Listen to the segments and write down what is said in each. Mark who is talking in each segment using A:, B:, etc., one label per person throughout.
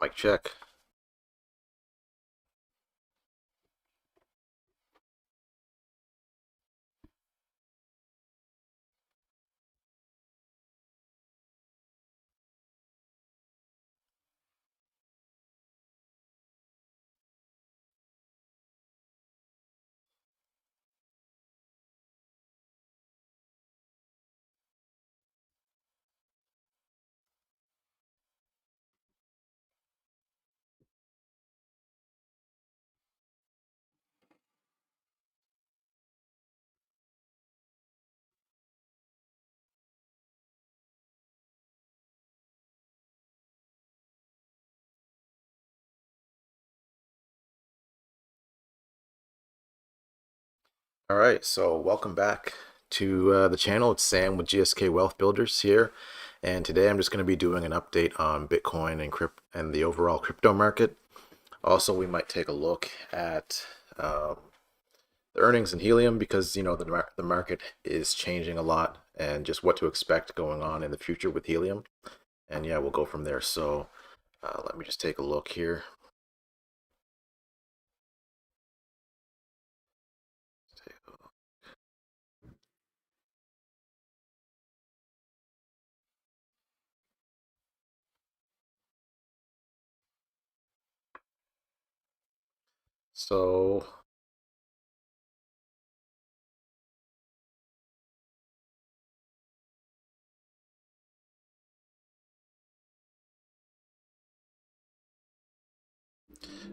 A: Mic check. All right, so welcome back to the channel. It's Sam with GSK Wealth Builders here, and today I'm just going to be doing an update on Bitcoin and the overall crypto market. Also, we might take a look at the earnings in helium because the market is changing a lot, and just what to expect going on in the future with helium. And yeah, we'll go from there. So let me just take a look here. So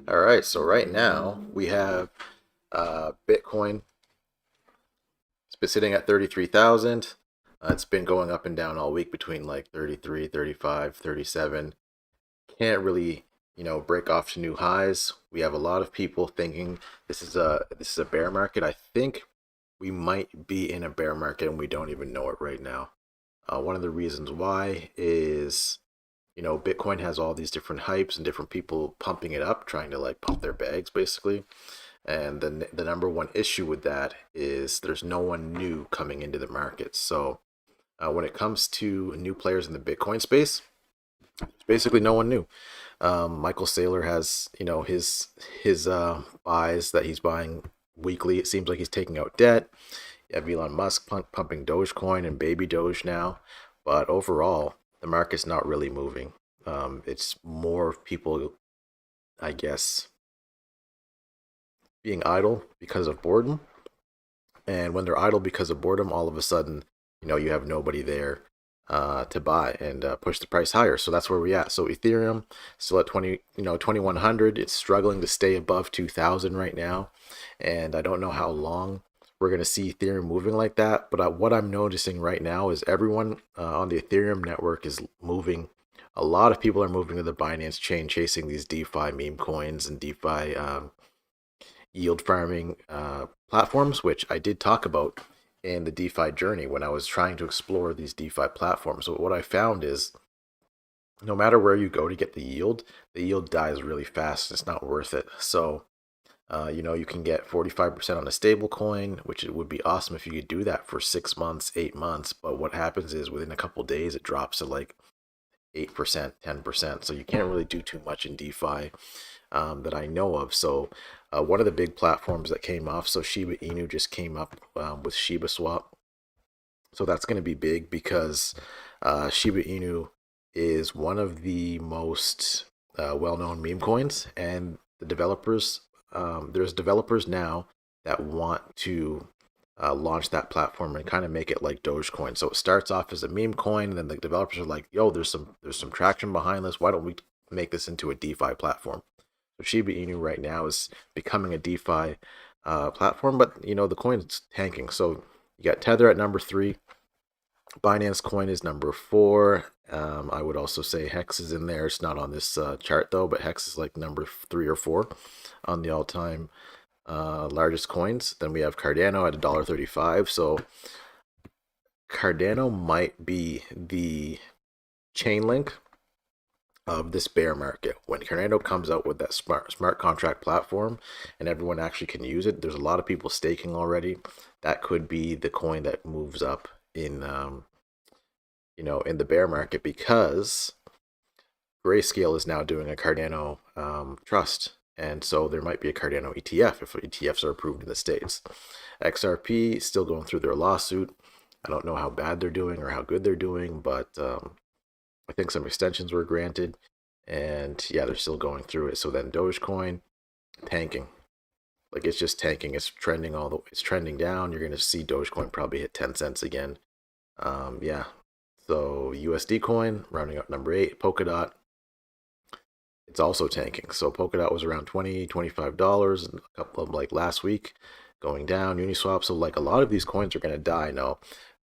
A: all right, so right now we have Bitcoin. It's been sitting at 33,000. It's been going up and down all week between like 33, 35, 37. Can't really, break off to new highs. We have a lot of people thinking this is a bear market. I think we might be in a bear market and we don't even know it right now. One of the reasons why is, Bitcoin has all these different hypes and different people pumping it up, trying to like pump their bags basically. And the number one issue with that is there's no one new coming into the market. So when it comes to new players in the Bitcoin space, it's basically no one new. Michael Saylor has, his buys that he's buying weekly. It seems like he's taking out debt. You have Elon Musk pumping Dogecoin and baby Doge now, but overall, the market's not really moving. It's more people, I guess, being idle because of boredom. And when they're idle because of boredom, all of a sudden, you have nobody there to buy and push the price higher. So that's where we're at. So Ethereum still at 2100. It's struggling to stay above 2000 right now, and I don't know how long we're going to see Ethereum moving like that. But what I'm noticing right now is everyone on the Ethereum network is moving. A lot of people are moving to the Binance chain, chasing these DeFi meme coins and DeFi yield farming platforms, which I did talk about in the DeFi journey when I was trying to explore these DeFi platforms. So what I found is no matter where you go to get the yield dies really fast. It's not worth it. So, you can get 45% on a stable coin, which it would be awesome if you could do that for 6 months, 8 months. But what happens is within a couple days, it drops to like 8%, 10%. So you can't really do too much in DeFi that I know of. So one of the big platforms that came off, so Shiba Inu just came up with Shiba Swap. So that's going to be big because Shiba Inu is one of the most well-known meme coins, and the developers, there's developers now that want to launch that platform and kind of make it like Dogecoin. So it starts off as a meme coin, and then the developers are like, "Yo, there's some traction behind this. Why don't we make this into a DeFi platform?" So Shiba Inu right now is becoming a DeFi platform, but the coin's tanking. So you got Tether at number 3. Binance Coin is number 4. I would also say Hex is in there. It's not on this chart though, but Hex is like number 3 or 4 on the all-time largest coins. Then we have Cardano at $1.35. So Cardano might be the chain link of this bear market. When Cardano comes out with that smart contract platform and everyone actually can use it, there's a lot of people staking already. That could be the coin that moves up in in the bear market, because Grayscale is now doing a Cardano trust, and so there might be a Cardano ETF if ETFs are approved in the States. XRP still going through their lawsuit. I don't know how bad they're doing or how good they're doing, but I think some extensions were granted, and yeah, they're still going through it. So then Dogecoin tanking, like it's just tanking. It's trending it's trending down. You're gonna see Dogecoin probably hit 10 cents again. Yeah. So USD coin rounding up number 8. Polkadot, it's also tanking. So Polkadot was around $20, $25 and a couple of them like last week, going down. Uniswap. So like a lot of these coins are gonna die now.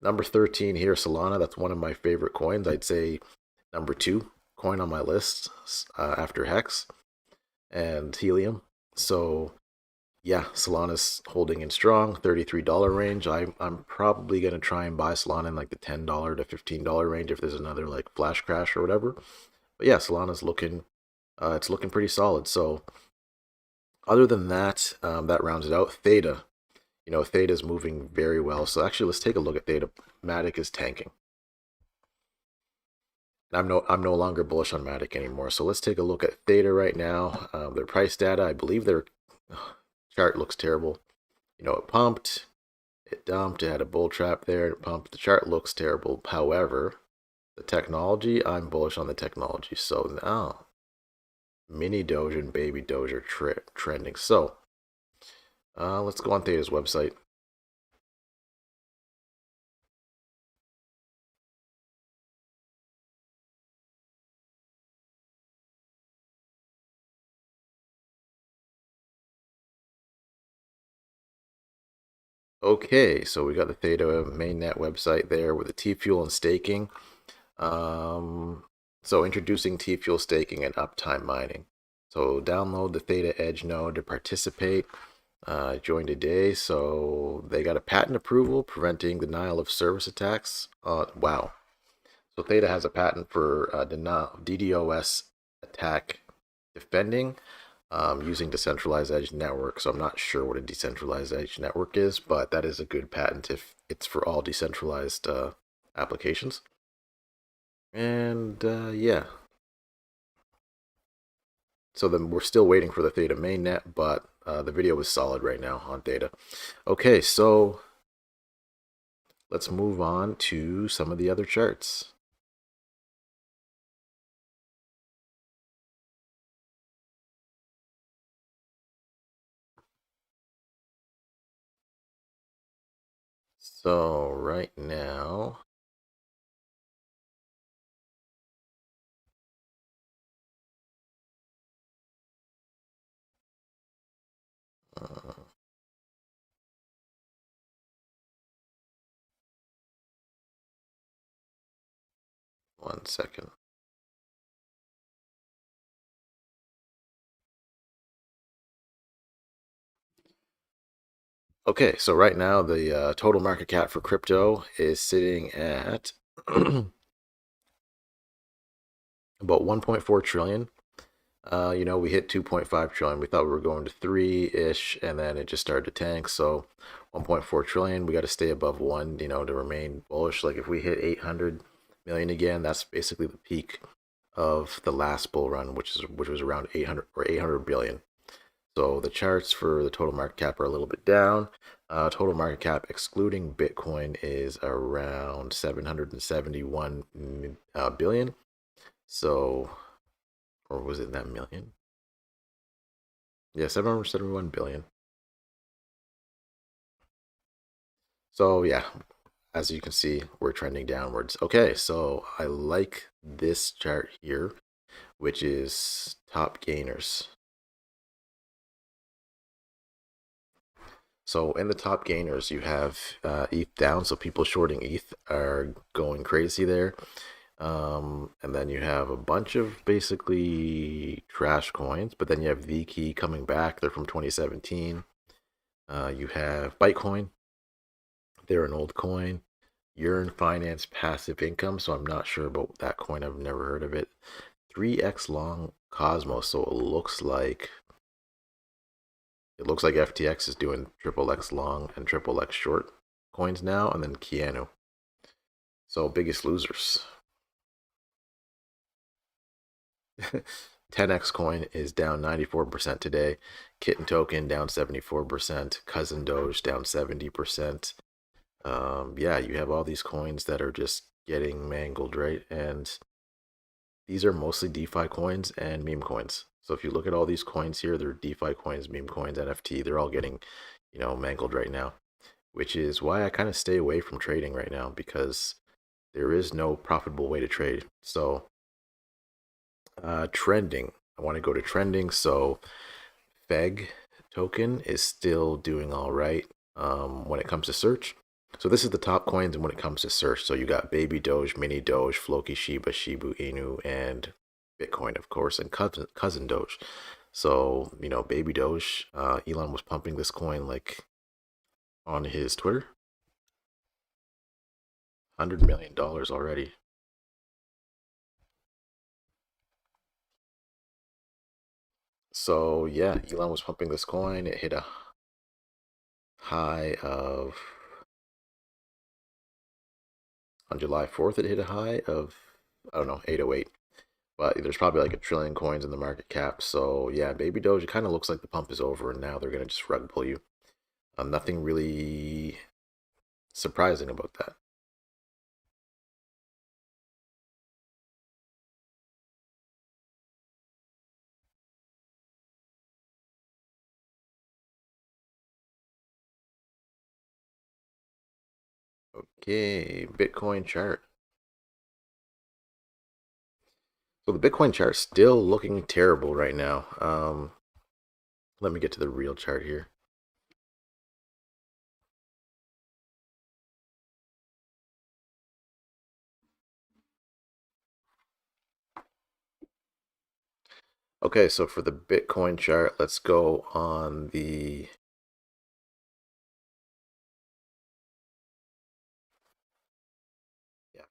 A: Number 13 here, Solana. That's one of my favorite coins. I'd say number 2 coin on my list after Hex and Helium. So yeah, Solana's holding in strong, $33 range. I'm probably gonna try and buy Solana in like the $10 to $15 range if there's another like flash crash or whatever. But yeah, Solana's looking it's looking pretty solid. So other than that, that rounds it out. Theta, Theta is moving very well. So actually, let's take a look at Theta. Matic is tanking. I'm no longer bullish on Matic anymore. So let's take a look at Theta right now. Their price data, I believe their chart looks terrible. It pumped, it dumped, it had a bull trap there, it pumped. The chart looks terrible. However, the technology, I'm bullish on the technology. So now, mini Doge and baby Doge are trending. So let's go on Theta's website. Okay, so we got the Theta mainnet website there with the T-Fuel and staking. So introducing T-Fuel staking and uptime mining. So download the Theta Edge node to participate. Join today. So they got a patent approval preventing denial of service attacks. Wow. So Theta has a patent for DDoS attack defending using decentralized edge network. So I'm not sure what a decentralized edge network is, but that is a good patent if it's for all decentralized applications. And yeah. So then we're still waiting for the Theta mainnet, but the video is solid right now on Theta. Okay, so let's move on to some of the other charts. So right now, one second. Okay, so right now the total market cap for crypto is sitting at about 1.4 trillion. We hit 2.5 trillion. We thought we were going to 3-ish, and then it just started to tank. So 1.4 trillion, we got to stay above 1, to remain bullish. Like if we hit 800 million again, that's basically the peak of the last bull run, which was around 800 or 800 billion. So the charts for the total market cap are a little bit down. Total market cap excluding Bitcoin is around 771 billion. So, or was it that million? Yeah, 771 billion. So yeah, as you can see, we're trending downwards. Okay, so I like this chart here, which is top gainers. So in the top gainers, you have ETH down. So people shorting ETH are going crazy there. And then you have a bunch of basically trash coins, but then you have VKey coming back. They're from 2017. You have Bytecoin. They're an old coin. Yearn Finance passive income. So I'm not sure about that coin. I've never heard of it. 3x long Cosmos. So it looks like FTX is doing triple X long and triple X short coins now, and then Keanu. So biggest losers. 10x coin is down 94% today. Kitten token down 74%. Cousin Doge down 70%. Yeah, you have all these coins that are just getting mangled, right? And these are mostly DeFi coins and meme coins. So if you look at all these coins here, they're DeFi coins, meme coins, NFT. They're all getting, mangled right now, which is why I kind of stay away from trading right now because there is no profitable way to trade. So trending, I want to go to trending. So FEG token is still doing all right when it comes to search. So this is the top coins when it comes to search. So you got Baby Doge, Mini Doge, Floki Shiba, Shibu Inu, and Bitcoin, of course, and cousin Doge. So Baby Doge, Elon was pumping this coin like on his Twitter, $100 million already. So yeah, Elon was pumping this coin. It hit a high of on July 4th. It hit a high of I don't know 808. But there's probably like a trillion coins in the market cap. So yeah, Baby Doge, it kind of looks like the pump is over, and now they're gonna just rug pull you. Nothing really surprising about that. Okay, Bitcoin chart. So the Bitcoin chart's still looking terrible right now. Let me get to the real chart here. Okay, so for the Bitcoin chart, let's go on the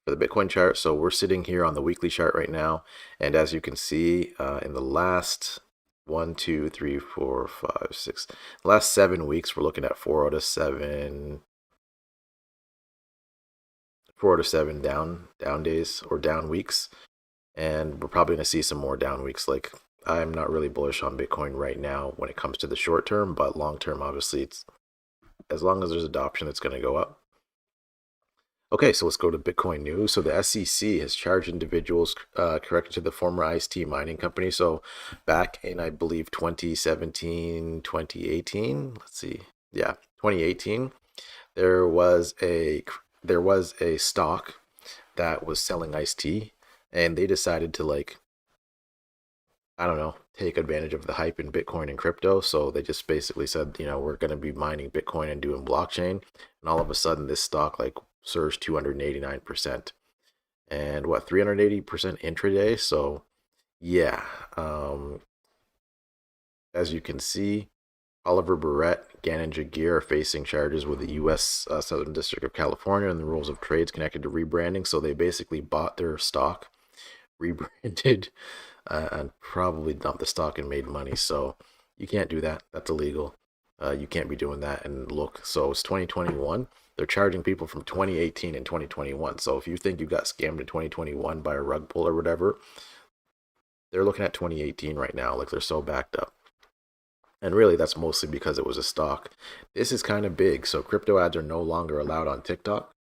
A: for the Bitcoin chart. So we're sitting here on the weekly chart right now, and as you can see, in the last 1, 2, 3, 4, 5, 6, last 7 weeks, we're looking at 4 out of 7, 4 out of 7 down days or down weeks, and we're probably going to see some more down weeks. Like I'm not really bullish on Bitcoin right now when it comes to the short term, but long term, obviously, it's as long as there's adoption, it's going to go up. Okay, so let's go to Bitcoin news. So the SEC has charged individuals connected to the former IST mining company. So back in, I believe, 2017, 2018, let's see. Yeah, 2018, there was a stock that was selling iced tea, and they decided to like, I don't know, take advantage of the hype in Bitcoin and crypto. So they just basically said, we're going to be mining Bitcoin and doing blockchain. And all of a sudden, this stock like surged 289%. And what, 380% intraday? So yeah, as you can see, Oliver Barrett, Gannon Jagir are facing charges with the U.S. Southern District of California and the rules of trades connected to rebranding. So they basically bought their stock, rebranded, and probably dumped the stock and made money. So you can't do that. That's illegal. You can't be doing that. And look, so it's 2021. They're charging people from 2018 and 2021. So if you think you got scammed in 2021 by a rug pull or whatever, they're looking at 2018 right now. Like they're so backed up. And really, that's mostly because it was a stock. This is kind of big. So crypto ads are no longer allowed on TikTok.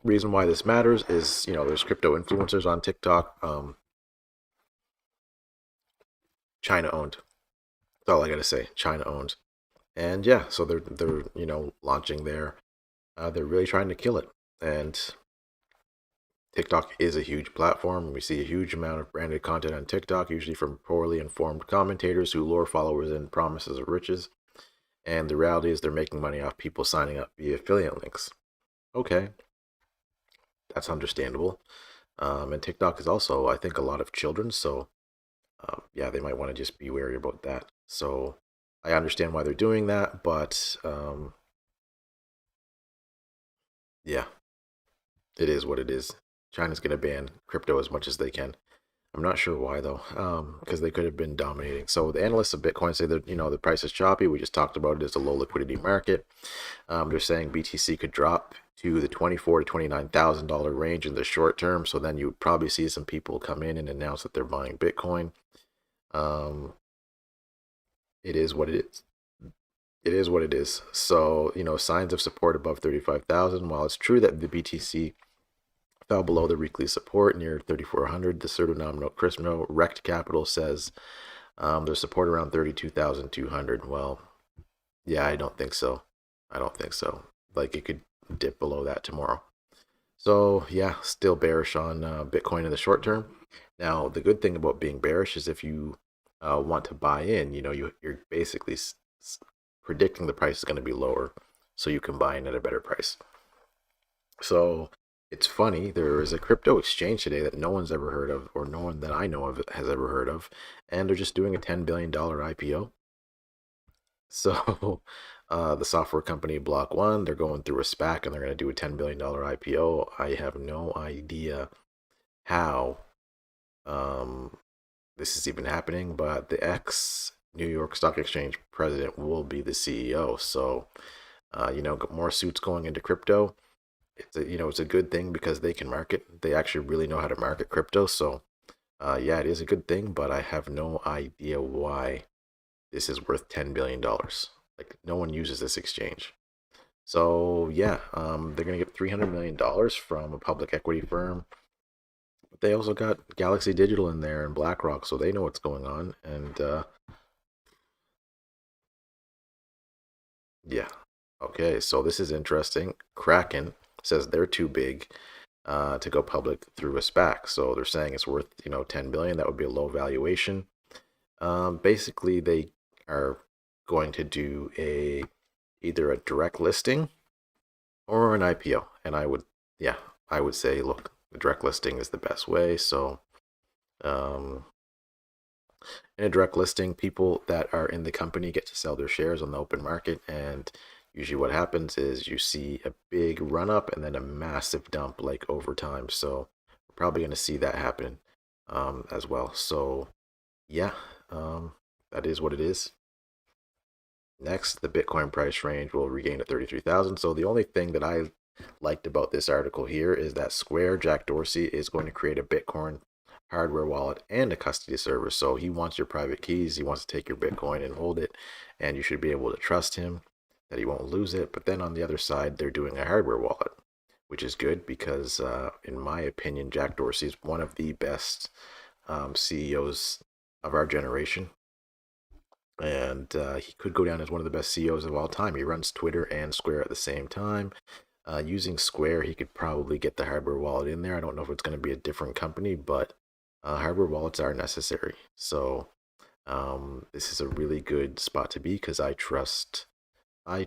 A: Reason why this matters is, there's crypto influencers on TikTok. China owned. That's all I gotta say. China owned. And yeah, so they're launching their they're really trying to kill it. And TikTok is a huge platform. We see a huge amount of branded content on TikTok, usually from poorly informed commentators who lure followers in promises of riches. And the reality is they're making money off people signing up via affiliate links. Okay, that's understandable. And TikTok is also, I think, a lot of children. So yeah, they might want to just be wary about that. So I understand why they're doing that, but yeah, it is what it is. China's going to ban crypto as much as they can. I'm not sure why though, because they could have been dominating. So the analysts of Bitcoin say that the price is choppy. We just talked about it as a low liquidity market. They're saying BTC could drop to the $24,000 to $29,000 range in the short term. So then you would probably see some people come in and announce that they're buying Bitcoin. Um, it is what it is. It is what it is. So, signs of support above 35,000. While it's true that the BTC fell below the weekly support near 3,400, the pseudo-nominal Crismo Rect Capital says there's support around 32,200. Well, yeah, I don't think so. I don't think so. Like it could dip below that tomorrow. So yeah, still bearish on Bitcoin in the short term. Now, the good thing about being bearish is if you want to buy in, you're basically predicting the price is going to be lower, so you can buy in at a better price. So it's funny, there is a crypto exchange today that no one's ever heard of, or no one that I know of has ever heard of, and they're just doing a $10 billion IPO. So the software company Block One, they're going through a SPAC and they're going to do a $10 billion IPO. I have no idea how this is even happening, but the ex New York Stock Exchange president will be the CEO. So, more suits going into crypto. It's a good thing because they can market. They actually really know how to market crypto. So, yeah, it is a good thing, but I have no idea why this is worth $10 billion. Like, no one uses this exchange. So, yeah, they're going to get $300 million from a public equity firm. But they also got Galaxy Digital in there and BlackRock, so they know what's going on. And yeah, okay, so this is interesting. Kraken says they're too big to go public through a SPAC. So they're saying it's worth 10 billion. That would be a low valuation. Basically, they are going to do either a direct listing or an IPO. And I would say, look, the direct listing is the best way. So, in a direct listing, people that are in the company get to sell their shares on the open market. And usually what happens is you see a big run up and then a massive dump like over time. So we're probably going to see that happen as well. So yeah, that is what it is. Next, the Bitcoin price range will regain to 33,000. So the only thing that I liked about this article here is that Square, Jack Dorsey, is going to create a Bitcoin hardware wallet and a custody service. So he wants your private keys. He wants to take your Bitcoin and hold it, and you should be able to trust him that he won't lose it. But then on the other side, they're doing a hardware wallet, which is good because, in my opinion, Jack Dorsey is one of the best CEOs of our generation. And he could go down as one of the best CEOs of all time. He runs Twitter and Square at the same time. Using Square, he could probably get the hardware wallet in there. I don't know if it's going to be a different company, but hardware wallets are necessary. So this is a really good spot to be because I trust the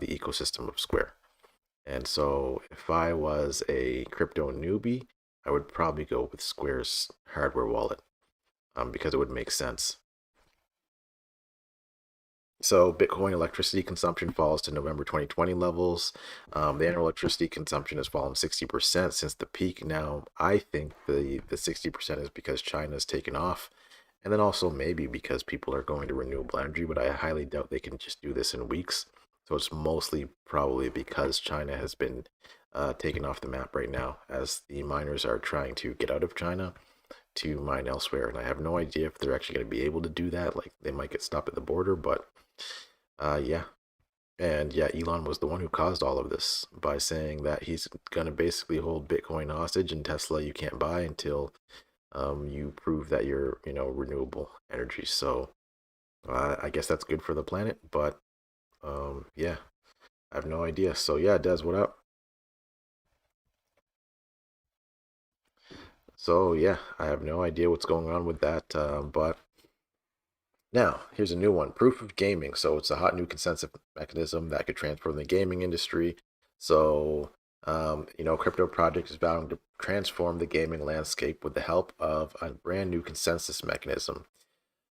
A: ecosystem of Square. And so if I was a crypto newbie, I would probably go with Square's hardware wallet because it would make sense. So Bitcoin electricity consumption falls to November 2020 levels. The annual electricity consumption has fallen 60% since the peak. Now, I think the 60% is because China's taken off. And then also maybe because people are going to renewable energy, but I highly doubt they can just do this in weeks. So it's mostly probably because China has been taken off the map right now as the miners are trying to get out of China to mine elsewhere. And I have no idea if they're actually going to be able to do that. Like they might get stopped at the border, but yeah. And yeah, Elon was the one who caused all of this by saying that he's going to basically hold Bitcoin hostage and Tesla you can't buy until you prove that you're, renewable energy. So I guess that's good for the planet, but yeah, I have no idea. So yeah, Des, what up? So yeah, I have no idea what's going on with that, but now, here's a new one, proof of gaming. So it's a hot new consensus mechanism that could transform the gaming industry. So, crypto project is bound to transform the gaming landscape with the help of a brand new consensus mechanism.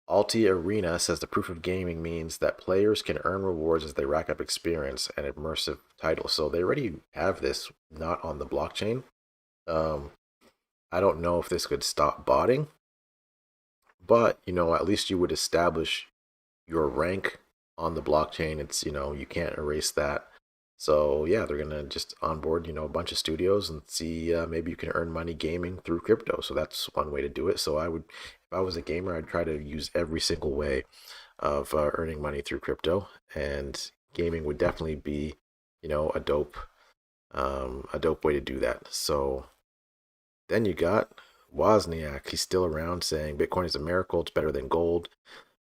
A: Alti Arena says the proof of gaming means that players can earn rewards as they rack up experience and immersive titles. So they already have this not on the blockchain. Um, I don't know if this could stop botting, but at least you would establish your rank on the blockchain. It's, you can't erase that. So yeah, they're gonna just onboard, a bunch of studios and see, maybe you can earn money gaming through crypto. So that's one way to do it. So if I was a gamer, I'd try to use every single way of earning money through crypto, and gaming would definitely be, a dope way to do that. So then you got Wozniak. He's still around saying Bitcoin is a miracle. It's better than gold.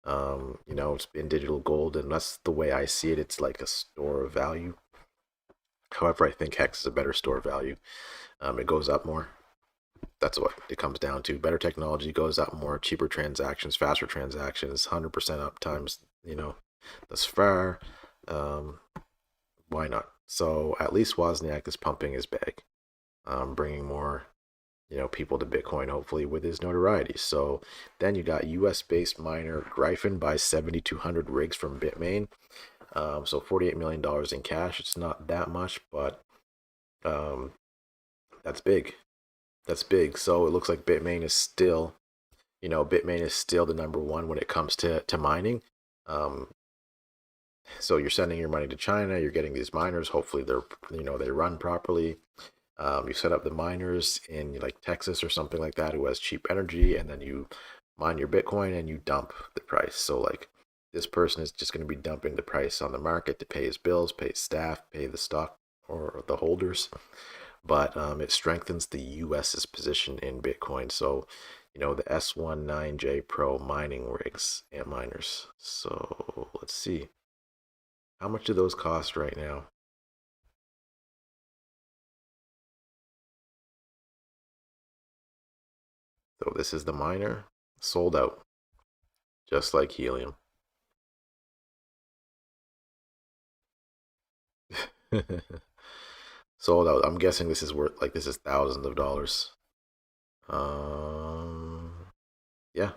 A: It's been digital gold, and that's the way I see it. It's like a store of value. However, I think Hex is a better store of value. It goes up more. That's what it comes down to. Better technology goes up more, cheaper transactions, faster transactions, 100% uptimes, thus far. Um, why not? So at least Wozniak is pumping his bag, bringing more people to Bitcoin, hopefully with his notoriety. So then you got US based miner Gryphon buys 7,200 rigs from Bitmain. So $48 million in cash. It's not that much, but um, that's big. That's big. So it looks like Bitmain is still the number one when it comes to mining. Um, so you're sending your money to China, you're getting these miners. Hopefully they run properly. You set up the miners in like Texas or something like that who has cheap energy, and then you mine your Bitcoin and you dump the price. So like this person is just going to be dumping the price on the market to pay his bills, pay his staff, pay the stock or the holders. But it strengthens the US's position in Bitcoin. So the S19J Pro mining rigs and miners. So let's see. How much do those cost right now? So this is the miner, sold out, just like helium. Sold out. I'm guessing this is worth like this is thousands of dollars. Yeah.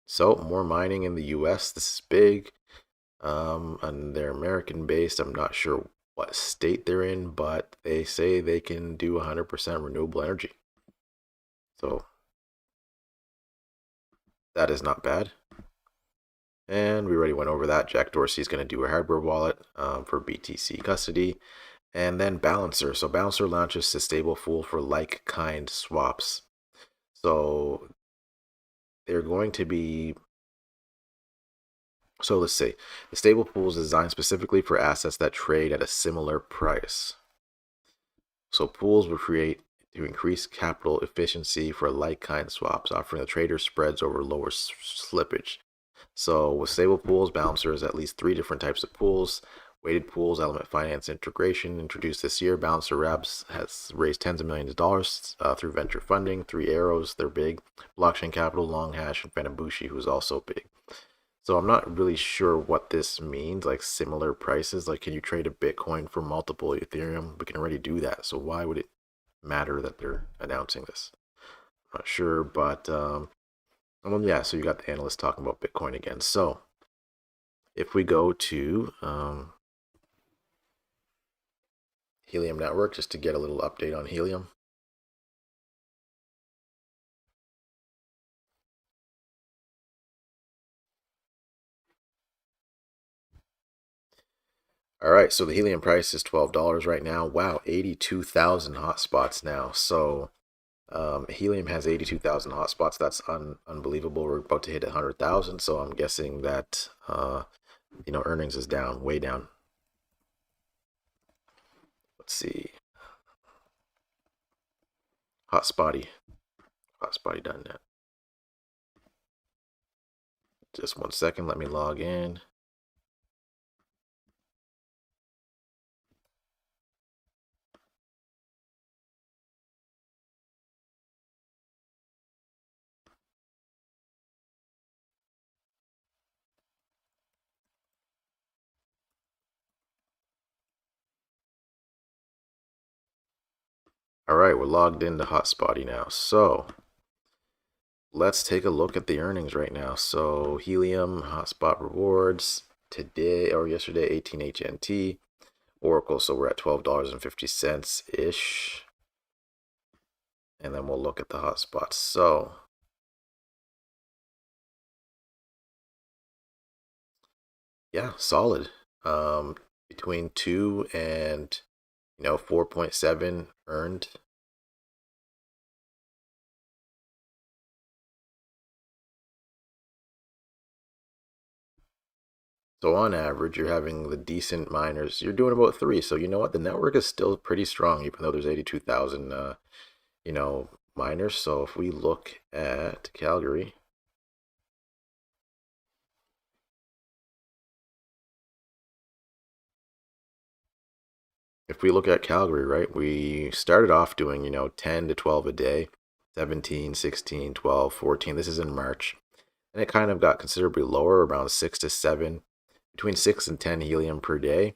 A: So more mining in the US. This is big. And they're American based. I'm not sure what state they're in, but they say they can do 100% renewable energy. So that is not bad. And we already went over that. Jack Dorsey's going to do a hardware wallet for BTC custody. And then Balancer. So Balancer launches a stable pool for like kind swaps. So they're going to be. So let's see. The stable pool is designed specifically for assets that trade at a similar price. So pools will create to increase capital efficiency for like kind swaps, offering the trader spreads over lower slippage. So with stable pools, Balancer has at least three different types of pools. Weighted pools, element finance integration introduced this year. Balancer Labs has raised tens of millions of dollars through venture funding. Three Arrows, they're big. Blockchain Capital, Long Hash, and Fenabushi, who's also big. So I'm not really sure what this means, like similar prices. Like, can you trade a Bitcoin for multiple Ethereum? We can already do that. So why would it matter that they're announcing this? I'm not sure, but yeah. So you got the analyst talking about Bitcoin again. So if we go to Helium Network, just to get a little update on Helium. All right, so the helium price is $12 right now. Wow, 82,000 hotspots now. So helium has 82,000 hotspots. That's unbelievable. We're about to hit 100,000. So I'm guessing that earnings is down, way down. Let's see. Hotspotty.net. Just 1 second. Let me log in. All right, we're logged into Hotspotty now. So let's take a look at the earnings right now. So Helium, Hotspot rewards today or yesterday, 18 HNT. Oracle, so we're at $12.50 ish. and then we'll look at the hotspots. So yeah, solid. Between 2 and 4.7 earned. So on average, you're having the decent miners. You're doing about 3. So you know what? The network is still pretty strong, even though there's 82,000, miners. So if we look at Calgary, right, we started off doing, 10 to 12 a day, 17, 16, 12, 14. This is in March. And it kind of got considerably lower, around 6 to 7, between 6 and 10 helium per day.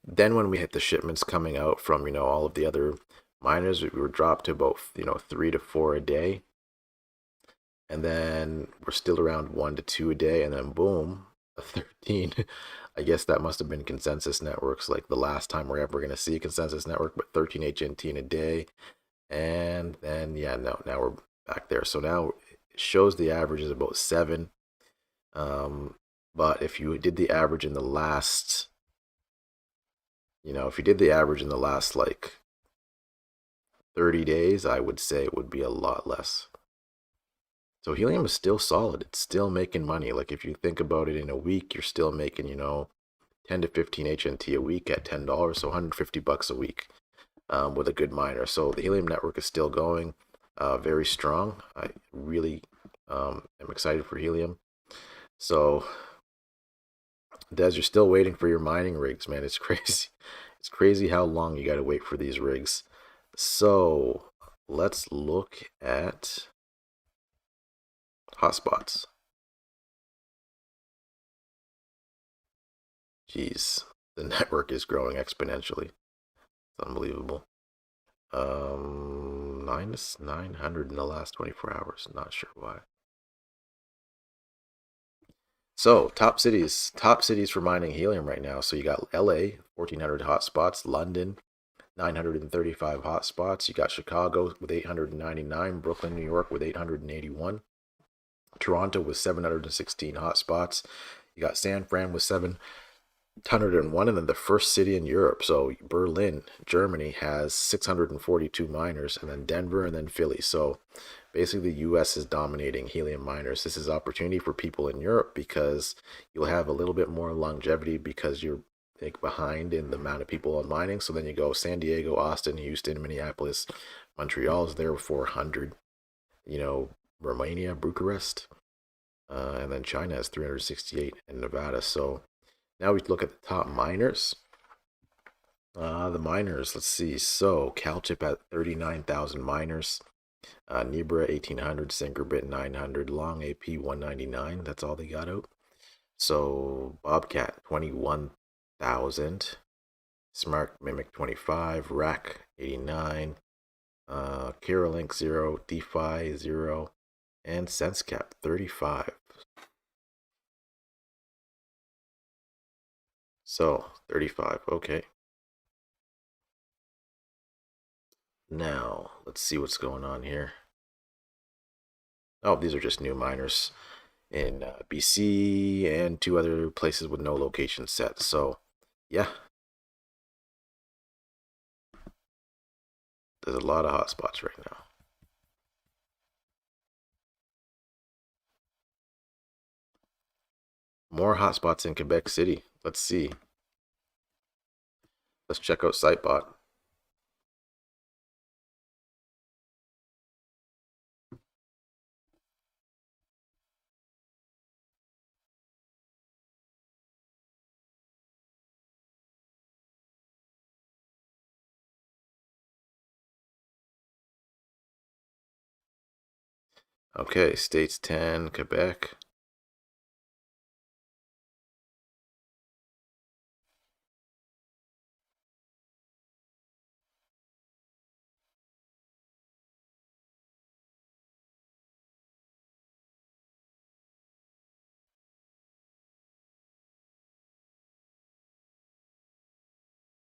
A: Then when we hit the shipments coming out from, all of the other miners, we were dropped to about, 3 to 4 a day. And then we're still around 1 to 2 a day. And then boom, a 13. I guess that must have been consensus networks, like the last time we're ever going to see a consensus network, but 13 HNT in a day. And then, yeah, no, now we're back there. So now it shows the average is about 7. But if you did the average in the last, if you did the average in the last like 30 days, I would say it would be a lot less. So helium is still solid. It's still making money. Like if you think about it in a week, you're still making, 10 to 15 HNT a week at $10, so $150 a week with a good miner. So the helium network is still going very strong. I really am excited for helium. So Des, you're still waiting for your mining rigs, man. It's crazy. It's crazy how long you got to wait for these rigs. So let's look at hotspots. Jeez, the network is growing exponentially. It's unbelievable. Minus 900 in the last 24 hours. Not sure why. So top cities for mining helium right now. So you got LA, 1400 hotspots, London, 935 hotspots. You got Chicago with 899, Brooklyn, New York with 881, Toronto with 716 hotspots. You got San Fran with 701, and then the first city in Europe. So Berlin, Germany has 642 miners, and then Denver, and then Philly. So basically, the U.S. is dominating helium miners. This is opportunity for people in Europe because you'll have a little bit more longevity because you're like behind in the amount of people on mining. So then you go San Diego, Austin, Houston, Minneapolis, Montreal is there with 400. Romania, Bucharest, and then China has 368, and Nevada. So now we look at the top miners. The miners, let's see. So CalChip at 39,000 miners. Nibra 1800, Synchrobit 900, Long AP 199. That's all they got out. So Bobcat 21,000, Smart Mimic 25, Rack 89, Carolink 0, DeFi 0, and SenseCap 35. So 35, okay. Now let's see what's going on here. Oh, these are just new miners in BC and 2 other places with no location set. So yeah, there's a lot of hotspots right now. More hotspots in Quebec City. Let's see. Let's check out Sitebot. Okay, states 10, Quebec.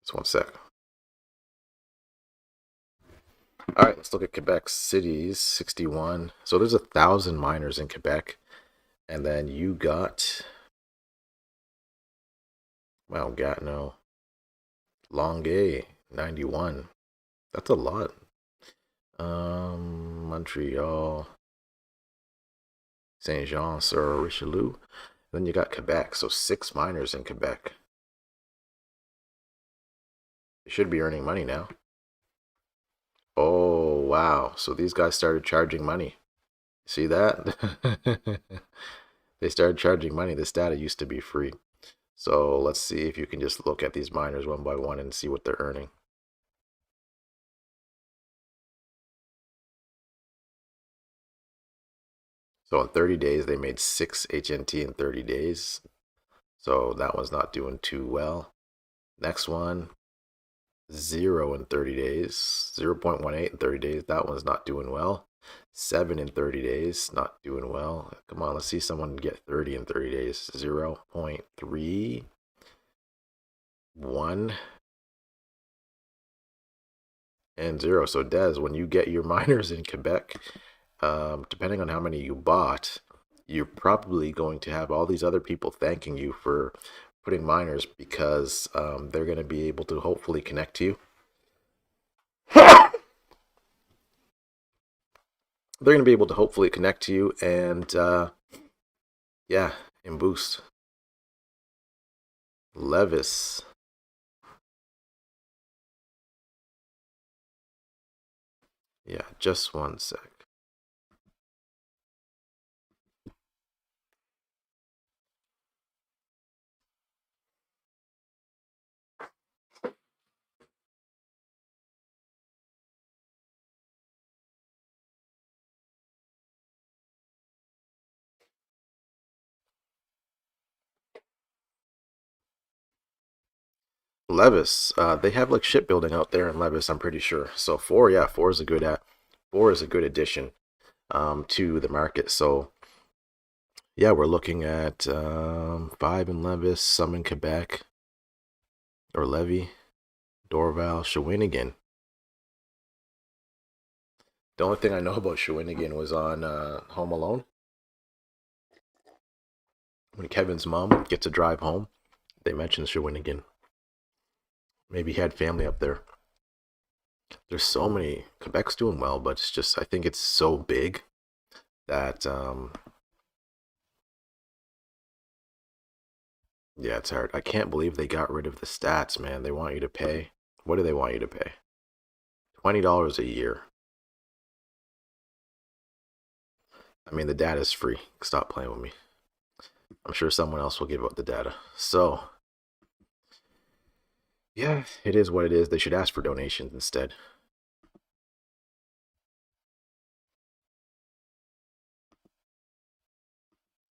A: Just one sec. All right, let's look at Quebec cities. 61. So there's 1,000 miners in Quebec, and then you got, well, Gatineau, Longueuil, 91. That's a lot. Montreal, Saint Jean sur Richelieu. Then you got Quebec, so 6 miners in Quebec. They should be earning money now. Oh, wow. So these guys started charging money. See that? They started charging money. This data used to be free. So let's see if you can just look at these miners one by one and see what they're earning. So in 30 days, they made 6 HNT in 30 days. So that one's not doing too well. Next one, 0 in 30 days, 0.18 in 30 days. That one's not doing well. 7 in 30 days, not doing well. Come on, let's see someone get 30 in 30 days. 0.31 and 0. So Des, when you get your miners in Quebec, depending on how many you bought, you're probably going to have all these other people thanking you for putting miners because they're going to be able to hopefully connect to you. They're going to be able to hopefully connect to you and yeah, and boost. Levis. Yeah, just one sec. Levis, they have like shipbuilding out there in Levis, I'm pretty sure. So four, yeah, four is a good addition to the market. So yeah, we're looking at 5 in Levis, some in Quebec or Levy, Dorval, Shawinigan. The only thing I know about Shawinigan was on Home Alone when Kevin's mom gets a drive home. They mentioned Shawinigan. Maybe he had family up there. There's so many. Quebec's doing well, but it's just I think it's so big that yeah, it's hard. I can't believe they got rid of the stats, man. They want you to pay. What do they want you to pay? $20 a year. I mean, the data's free. Stop playing with me. I'm sure someone else will give out the data. So yeah, it is what it is. They should ask for donations instead.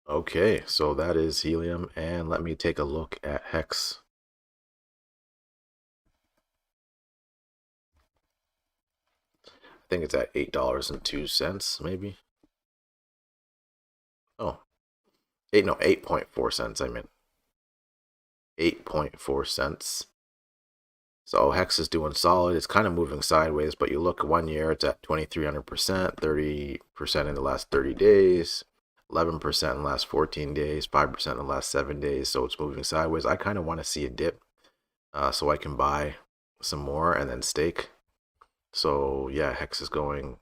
A: Okay, so that is helium, and let me take a look at hex. I think it's at $8.02, maybe. Oh, 8.4 cents. I meant 8.4 cents. So hex is doing solid. It's kind of moving sideways, but you look 1 year, it's at 2,300%, 30% in the last 30 days, 11% in the last 14 days, 5% in the last 7 days. So it's moving sideways. I kind of want to see a dip so I can buy some more and then stake. So yeah, hex is going,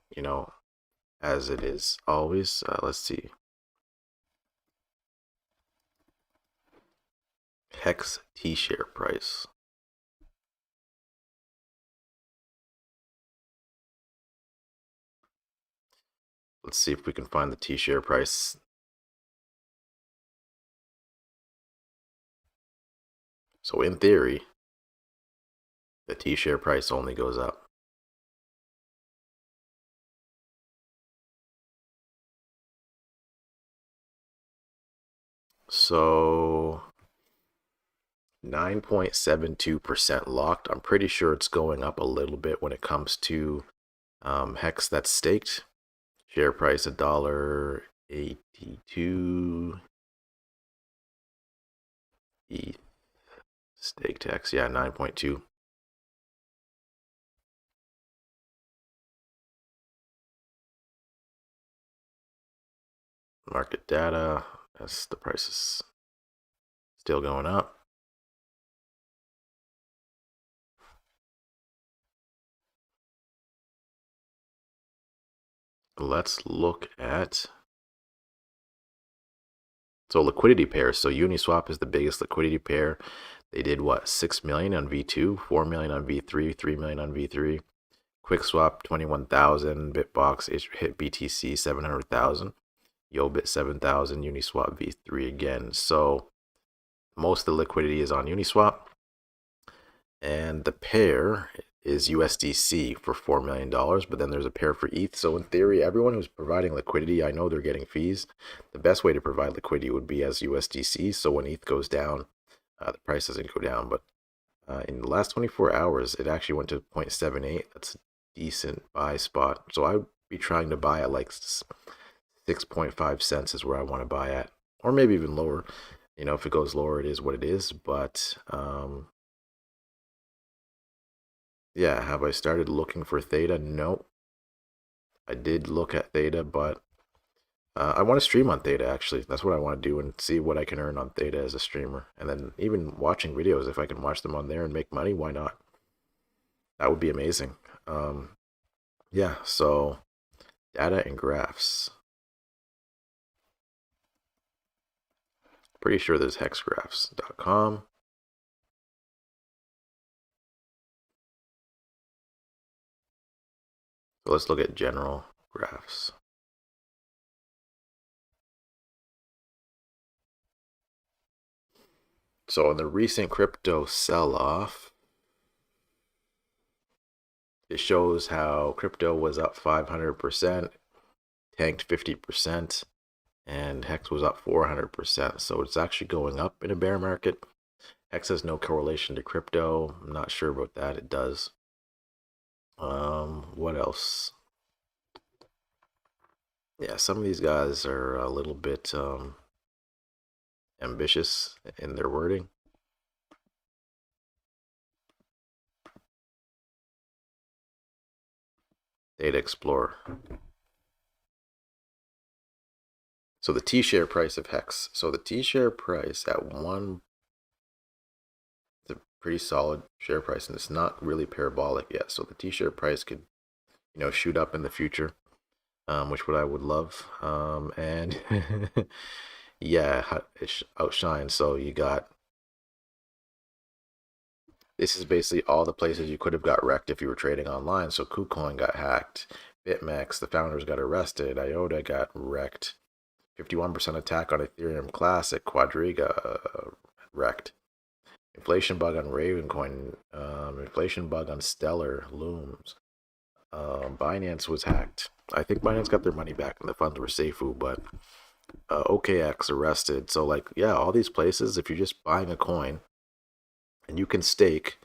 A: as it is always. Let's see. Hex T-share price. Let's see if we can find the T-share price. So in theory, the T-share price only goes up. So 9.72% locked. I'm pretty sure it's going up a little bit when it comes to hex that's staked. Share price $1.82. ETH staked hex, yeah, 9.2. Market data, as the price is still going up. Let's look at liquidity pairs. So Uniswap is the biggest liquidity pair. They did what, 6 million on V2, 4 million on V3, 3 million on V3. QuickSwap 21,000, Bitbox hit BTC 700,000, Yobit 7,000, Uniswap V3 again. So most of the liquidity is on Uniswap, and the pair is USDC for $4 million, but then there's a pair for ETH. So in theory, everyone who's providing liquidity, I know they're getting fees. The best way to provide liquidity would be as USDC. So when ETH goes down, the price doesn't go down. But in the last 24 hours, it actually went to 0.78. That's a decent buy spot. So I'd be trying to buy at like 6.5 cents is where I want to buy at, or maybe even lower. You know, if it goes lower, it is what it is. But yeah, have I started looking for Theta? Nope. I did look at Theta, but I want to stream on Theta, actually. That's what I want to do and see what I can earn on Theta as a streamer. And then even watching videos, if I can watch them on there and make money, why not? That would be amazing. Yeah, so data and graphs. Pretty sure there's hexgraphs.com. So let's look at general graphs. So in the recent crypto sell-off, it shows how crypto was up 500%, tanked 50%, and Hex was up 400%. So it's actually going up in a bear market. Hex has no correlation to crypto. I'm not sure about that. It does. What else? Yeah, some of these guys are a little bit ambitious in their wording. Data Explorer. So the T-share price of Hex. So the T-share price at one, it's a pretty solid share price, and it's not really parabolic yet. So the T-share price could, you know, shoot up in the future, which what I would love. And yeah, it outshines. So you got, this is basically all the places you could have got wrecked if you were trading online. So KuCoin got hacked, BitMEX, the founders got arrested, IOTA got wrecked, 51% attack on Ethereum Classic, Quadriga wrecked, inflation bug on Ravencoin, inflation bug on Stellar, Looms, Binance was hacked. I think Binance got their money back and the funds were Seifu, but OKX arrested. So like, yeah, all these places, if you're just buying a coin and you can stake,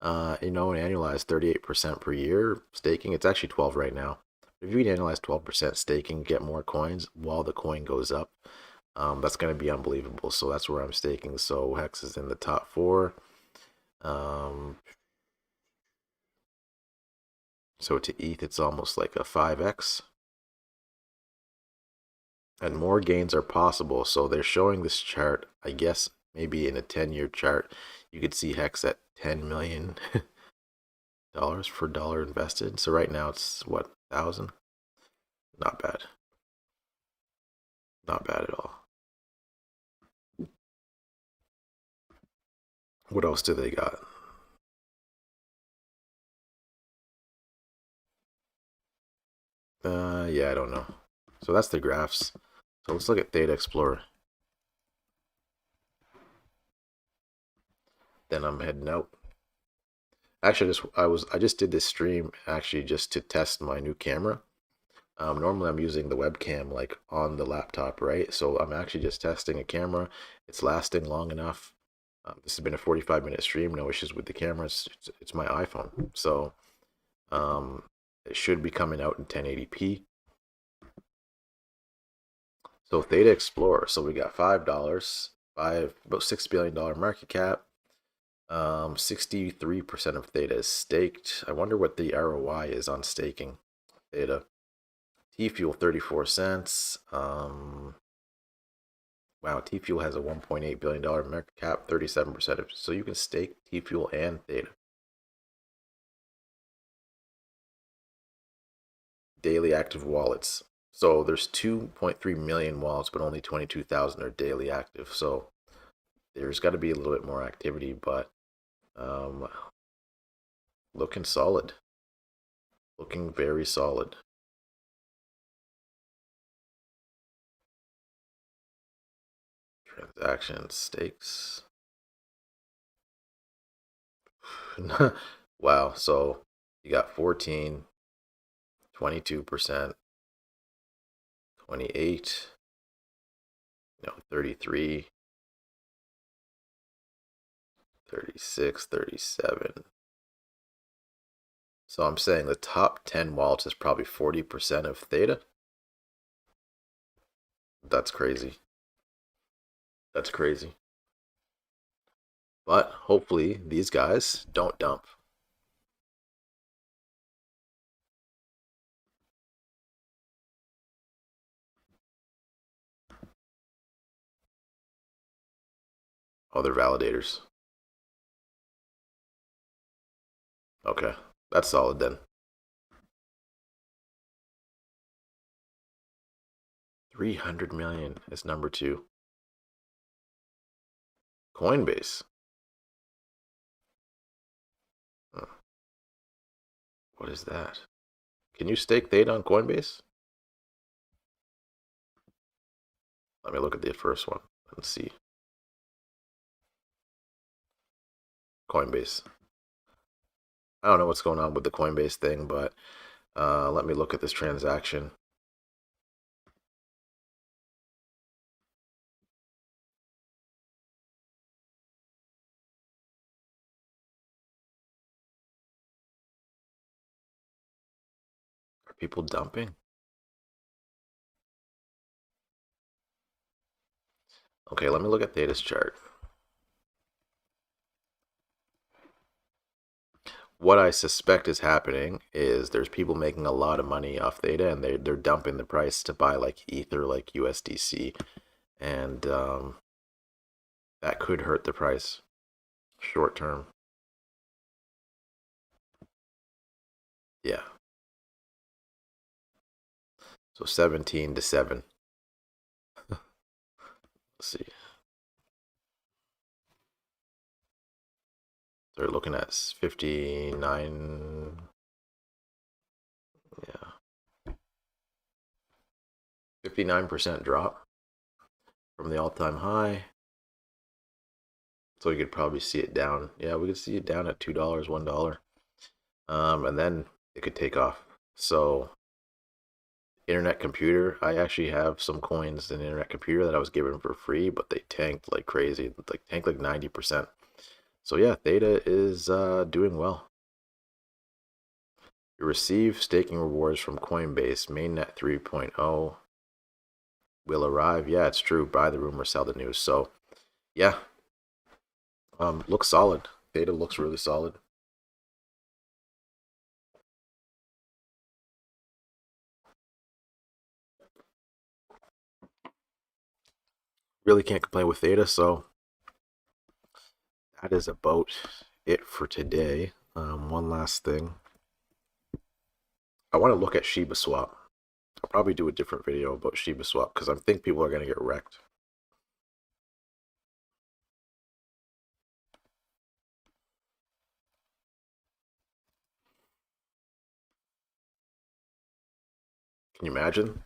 A: you know, and annualize 38% per year staking, it's actually 12 right now. If you can annualize 12% staking, get more coins while the coin goes up, that's going to be unbelievable. So that's where I'm staking. So Hex is in the top 4. So to ETH, it's almost like a 5x. And more gains are possible. So they're showing this chart, I guess maybe in a 10-year chart, you could see Hex at $10 million for dollar invested. So right now it's what, 1,000? Not bad. Not bad at all. What else do they got? Yeah, I don't know. So that's the graphs. So let's look at Data Explorer. Then I'm heading out. Actually, I just did this stream actually just to test my new camera. Normally I'm using the webcam like on the laptop, right? So I'm actually just testing a camera. It's lasting long enough. This has been a 45-minute stream, no issues with the camera. It's my iPhone, so it should be coming out in 1080p. So Theta Explorer. So we got $5, about $6 billion market cap. 63% of Theta is staked. I wonder what the ROI is on staking Theta. T Fuel 34 cents. Wow, T Fuel has a $1.8 billion market cap, 37%. So you can stake T Fuel and Theta. Daily active wallets. So there's 2.3 million wallets, but only 22,000 are daily active. So there's got to be a little bit more activity, but um, looking solid. Looking very solid. Transaction stakes. Wow. So you got 14, 22%, 28, 33, 36, 37. So I'm saying the top 10 wallets is probably 40% of Theta. That's crazy. That's crazy. But hopefully these guys don't dump. Other validators. Okay. That's solid then. 300 million is number 2. Coinbase. What is that? Can you stake Theta on Coinbase? Let me look at the first one and see. Coinbase. I don't know what's going on with the Coinbase thing, but let me look at this transaction. Are people dumping? Okay, let me look at Theta's chart. What I suspect is happening is there's people making a lot of money off Theta, and they're dumping the price to buy like Ether, like USDC, and that could hurt the price short term. Yeah. So 17 to 7. Let's see. They're looking at 59. Yeah. 59% drop from the all-time high. So you could probably see it down. Yeah, we could see it down at $2, $1. And then it could take off. So internet computer, I actually have some coins in internet computer that I was given for free, but they tanked like crazy. Like tanked like 90%. So yeah, Theta is doing well. You receive staking rewards from Coinbase. Mainnet 3.0 will arrive. Yeah, it's true. Buy the rumor, sell the news. So yeah, looks solid. Theta looks really solid. Really can't complain with Theta. So that is about it for today. One last thing. I want to look at Shiba Swap. I'll probably do a different video about Shiba Swap because I think people are going to get wrecked. Can you imagine?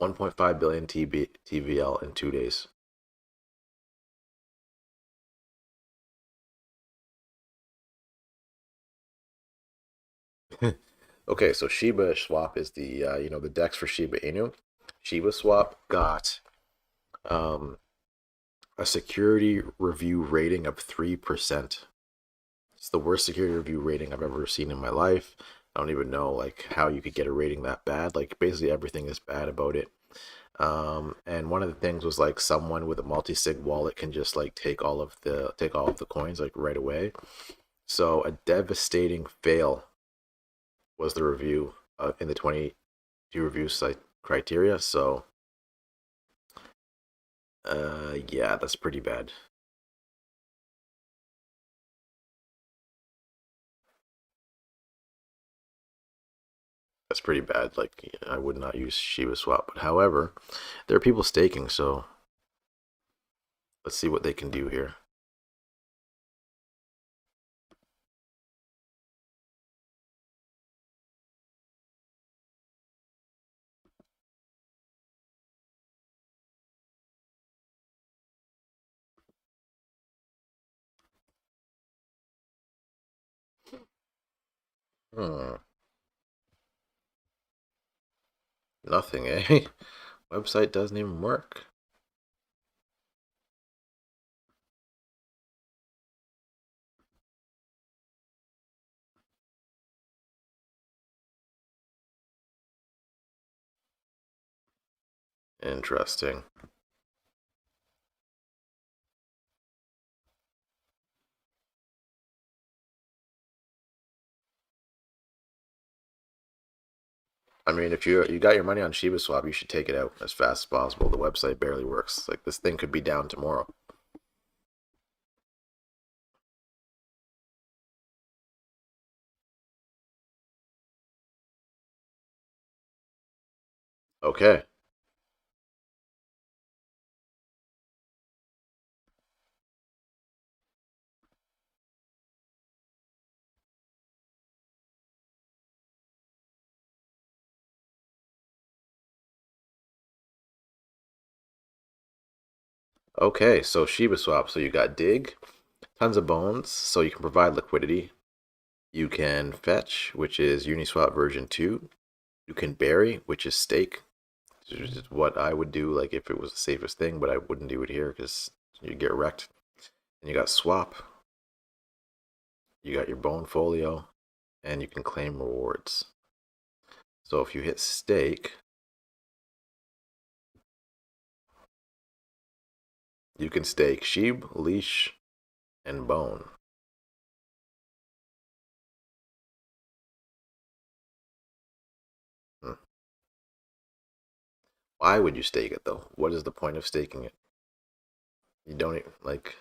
A: 1.5 billion TVL in 2 days. Okay, so Shiba Swap is the the DEX for Shiba Inu. Shiba Swap got a security review rating of 3%. It's the worst security review rating I've ever seen in my life. I don't even know like how you could get a rating that bad. Like basically everything is bad about it. And one of the things was like someone with a multi-sig wallet can just like take all of the coins like right away. So a devastating fail was the review. in the 22 review site criteria. So, yeah, that's pretty bad. That's pretty bad. Like, I would not use Shiba Swap. But however, there are people staking, so let's see what they can do here. Hmm, nothing, eh? Website doesn't even work. Interesting. I mean, if you got your money on Shiba Swap, you should take it out as fast as possible. The website barely works. Like, this thing could be down tomorrow. Okay. Okay, so Shiba Swap. So you got Dig, tons of bones, so you can provide liquidity. You can fetch, which is Uniswap version 2. You can bury, which is stake, which is what I would do, like, if it was the safest thing, but I wouldn't do it here because you get wrecked. And you got swap, you got your bone folio, and you can claim rewards. So if you hit stake, you can stake sheep, leash, and bone. Hmm. Why would you stake it though? What is the point of staking it? You don't even, like,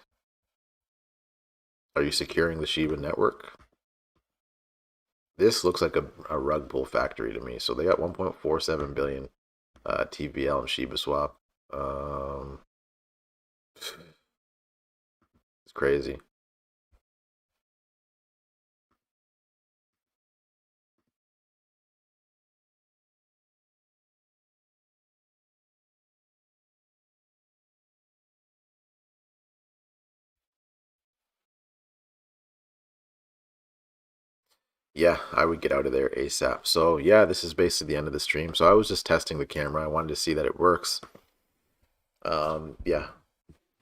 A: are you securing the Shiba network? This looks like a rug pull factory to me. So they got 1.47 billion TVL and Shiba Swap. It's crazy. Yeah, I would get out of there ASAP. So yeah, this is basically the end of the stream. So I was just testing the camera. I wanted to see that it works. Yeah,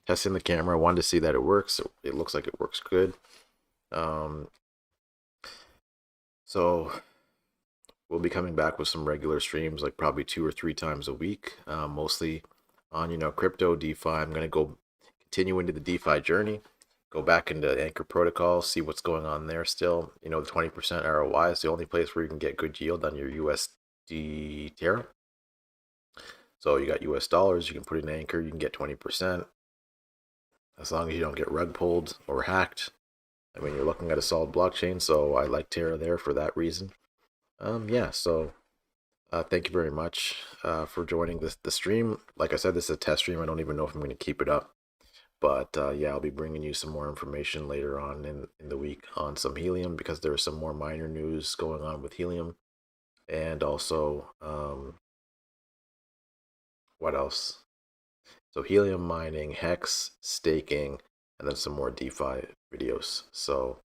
A: testing the camera. I wanted to see that it works. It looks like it works good. Um, so we'll be coming back with some regular streams, like probably 2 or 3 times a week, mostly on crypto, DeFi. I'm gonna go continue into the DeFi journey, go back into Anchor Protocol, see what's going on there. Still, the 20% ROI is the only place where you can get good yield on your USD Terra. So you got US dollars, you can put in Anchor, you can get 20% as long as you don't get rug pulled or hacked. I mean, you're looking at a solid blockchain, so I like Terra there for that reason. Yeah, so thank you very much for joining the stream. Like I said, this is a test stream. I don't even know if I'm going to keep it up. But yeah, I'll be bringing you some more information later on in the week on some helium because there is some more minor news going on with helium. And also, what else? So helium mining, hex, staking, and then some more DeFi videos. So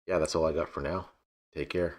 A: yeah, that's all I got for now. Take care.